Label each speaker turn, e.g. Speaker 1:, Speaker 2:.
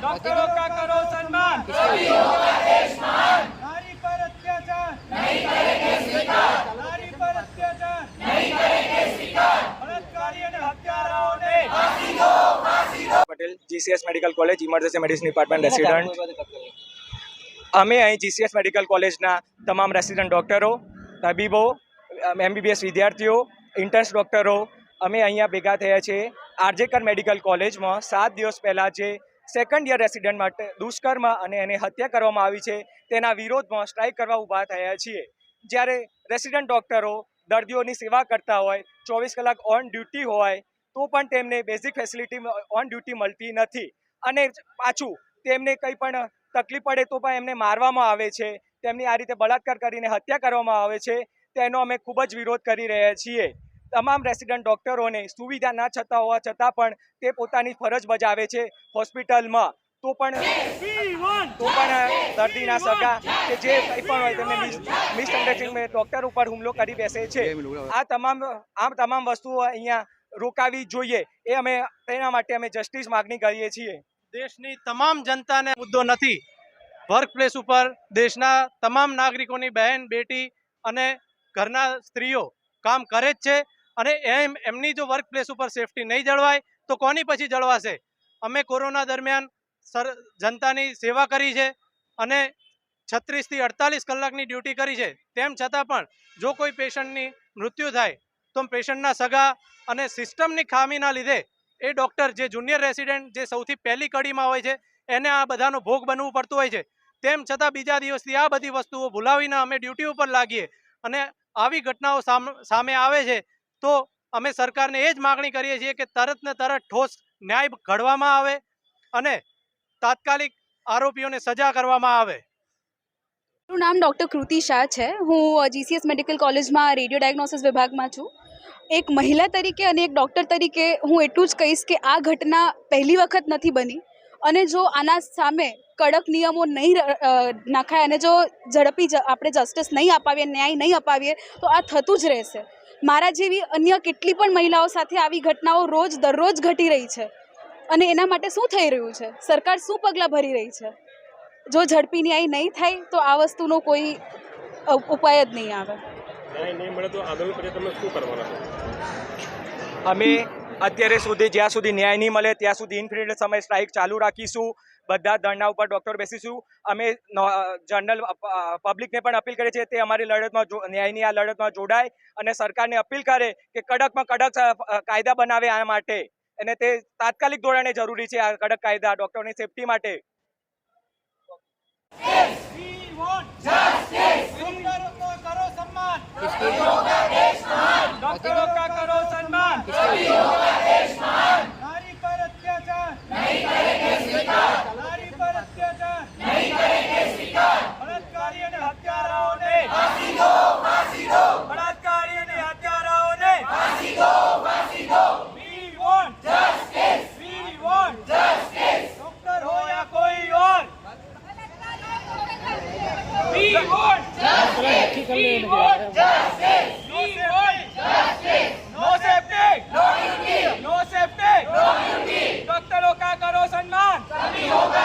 Speaker 1: डॉक्टरों का करो सम्मान। नारी पर अत्याचार नहीं करेंगे स्वीकार। नारी पर अत्याचार नहीं करेंगे स्वीकार। बलात्कारी અને હત્યારાઓને ફાંસી દો, ફાંસી દો। Patel GCS medical college emergency medicine department resident. અમે અહીં જીસીએસ મેડિકલ કોલેજના તમામ રેસિડન્ટ ડૉક્ટરો, તબીબો, એમબીબીએસ વિદ્યાર્થીઓ, ઇન્ટર્ન્સ ડૉક્ટરો અમે અહીંયા ભેગા થયા છીએ આરજેકર મેડિકલ કોલેજમાં 7 દિવસ પહેલાં જે સેકન્ડ યર રેસિડન્ટ માટે દુષ્કર્મ અને એની હત્યા કરવામાં આવી છે તેના વિરોધમાં સ્ટ્રાઇક કરવા ઊભા થયા છીએ। જ્યારે રેસિડન્ટ ડૉક્ટરો દર્દીઓની સેવા કરતા હોય, 24 કલાક ઓન ડ્યુટી હોય તો પણ તેમને બેઝિક ફેસિલિટી ઓન ડ્યુટી મળતી નથી અને પાછું તેમને કંઈ પણ તકલીફ પડે તો પણ એમને મારવામાં આવે છે, તેમની આ રીતે બળાત્કાર કરીને હત્યા કરવામાં આવે છે। તેનો અમે ખૂબ જ વિરોધ કરી રહ્યા છીએ। તમામ રેસિડન્ટ ડૉક્ટરોને સુવિધા ના છતાં હોવા છતાં પણ તે પોતાની ફરજ બજાવે છે હોસ્પિટલમાં, તો પણ દર્દીના સગા કે જે કંઈ પણ હોય તેમને મિસઅન્ડરસ્ટેન્ડિંગ ડૉક્ટર ઉપર હુમલો કરી બેસે છે। આ તમામ વસ્તુઓ અહીંયા રોકાવી જોઈએ, એ અમે તેના માટે અમે જસ્ટિસ માગણી કરીએ છીએ।
Speaker 2: દેશની તમામ જનતાને મુદ્દો નથી, વર્કપ્લેસ ઉપર દેશના તમામ નાગરિકોની બહેન, બેટી અને ઘરના સ્ત્રીઓ કામ કરે જ છે અને એમની જો વર્કપ્લેસ ઉપર સેફટી નહીં જળવાય તો કોની પછી જળવાશે? અમે કોરોના દરમિયાન જનતાની સેવા કરી છે અને 36 થી 48 કલાકની ડ્યુટી કરી છે, તેમ છતાં પણ જો કોઈ પેશન્ટની મૃત્યુ થાય તો પેશન્ટના સગા અને સિસ્ટમની ખામીના લીધે એ ડૉક્ટર જે જુનિયર રેસિડેન્ટ જે સૌથી પહેલી કડીમાં હોય છે એને આ બધાનો ભોગ બનવું પડતું હોય છે। તેમ છતાં બીજા દિવસથી આ બધી વસ્તુઓ ભૂલાવીને અમે ડ્યુટી ઉપર લાગીએ અને આવી ઘટનાઓ સામે આવે છે તો અમે સરકારને એ જ માગણી કરીએ છીએ કે તરત ને તરત ઠોસ ન્યાય ઘડવામાં આવે અને તાત્કાલિક આરોપીઓને સજા કરવામાં આવે।
Speaker 3: મારું નામ ડૉક્ટર કૃતિ શાહ છે। હું જીસીએસ મેડિકલ કોલેજમાં રેડિયો ડાયગ્નોસિસ વિભાગમાં છું। એક મહિલા તરીકે અને એક ડૉક્ટર તરીકે હું એટલું જ કહીશ કે આ ઘટના પહેલી વખત નથી બની અને જો આના સામે કડક નિયમો નહીં નાખાય અને જો ઝડપી આપણે જસ્ટિસ નહીં અપાવીએ, ન્યાય નહીં અપાવીએ તો આ થતું જ રહેશે। મારા જેવી અન્ય કેટલી પણ મહિલાઓ સાથે આવી ઘટનાઓ દરરોજ ઘટી રહી છે અને એના માટે શું થઈ રહ્યું છે? સરકાર શું પગલાં ભરી રહી છે? જો ઝડપી ન્યાય નહીં થાય તો આ વસ્તુનો કોઈ ઉપાય જ નહીં આવે।
Speaker 1: અમે અત્યારે સુધી જ્યાં સુધી ન્યાય નહીં મળે ત્યાં સુધી ઇન્ફિનિટ સમય સ્ટ્રાઇક ચાલુ રાખીશું। બધા ધરણા ઉપર ડૉક્ટર બેસીશું। અમે જનરલ પબ્લિકને પણ અપીલ કરીએ છીએ તે અમારી લડતમાં ન્યાયની આ લડતમાં જોડાય અને સરકારને અપીલ કરે કે કડકમાં કડક કાયદા બનાવે આ માટે, અને તે તાત્કાલિક ધોરણે જરૂરી છે આ કડક કાયદા ડૉક્ટરોની સેફટી માટે। डॉक्टरों का करो सम्मान। नारी पर अत्याचार नहीं करेंगे स्वीकार। नारी पर अत्याचार नहीं करेंगे स्वीकार। बलात्कारी અને હત્યારાઓને ફાંસી દો, ફાંસી દો। બલાત્कारी અને હત્યારાઓને ફાંસી દો, ફાંસી દો। We want justice. We want justice. Doctor હો યા કોઈ ઓર, we want justice. We want justice. We want justice. No safety, no duty. No safety, no duty. डॉक्टरों का करो सम्मान, तभी होगा